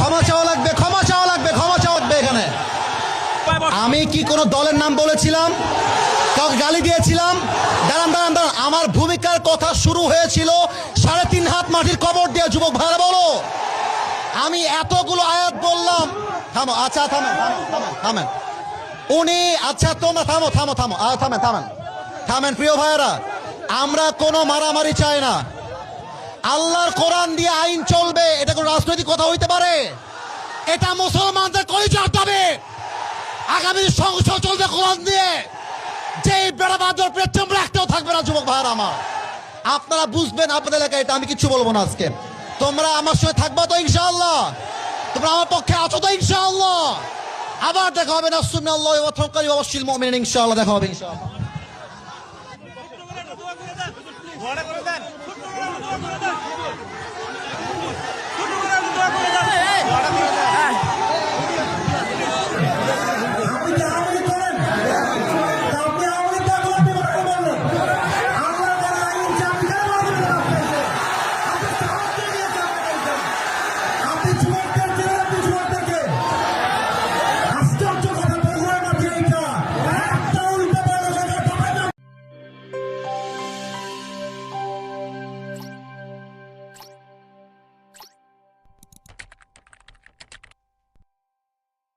ক্ষমা চাওয়া লাগবে, ক্ষমা চাওয়া লাগবে, ক্ষমা চাওয়া লাগবে। এখানে আমি কি কোনো দলের নাম বলেছিলাম, কাউকে গালি দিয়েছিলাম? দাঁড়ান দাঁড়ান দাঁড়ান, আমার ভূমিকার কথা শুরু হয়েছিল 3.5 হাত মাটির কবর দিয়ে। যুবক ভাইরা বলো, আমি এতগুলো আয়াত বললাম। থামো, আচ্ছা থামেন থামেন থামেন থামেন উনি, আচ্ছা তোমরা থামো থামো থামো, থামেন থামেন থামেন। প্রিয় ভাইয়েরা, আমরা কোনো মারামারি চাই না। আল্লাহর কোরআন দিয়ে আইন চলবে, এটা কোনো রাজনৈতিক কথা হইতে পারে? এটা মুসলমানদের কলিজার দাবি। আগামী সংসদ চলবে কোরআন দিয়ে। যে বেড়াবাদর পেছন রাখতেও থাকবে না। যুবক ভাইয়েরা আমার, আপনারা বুঝবেন আপনাদের এলাকায়, এটা আমি কিছু বলবো না আজকে। তোমরা আমার সঙ্গে থাকবা তো ইনশাআল্লাহ? তোমরা আমার পক্ষে আছো তো ইনশাআল্লাহ? আবার দেখা হবে না, সুবহানাল্লাহি ওয়া তাওয়াক্কালু ওয়া বাশশিরিল মুমিনিন। ইনশাআল্লাহ দেখা হবে ইনশাআল্লাহ।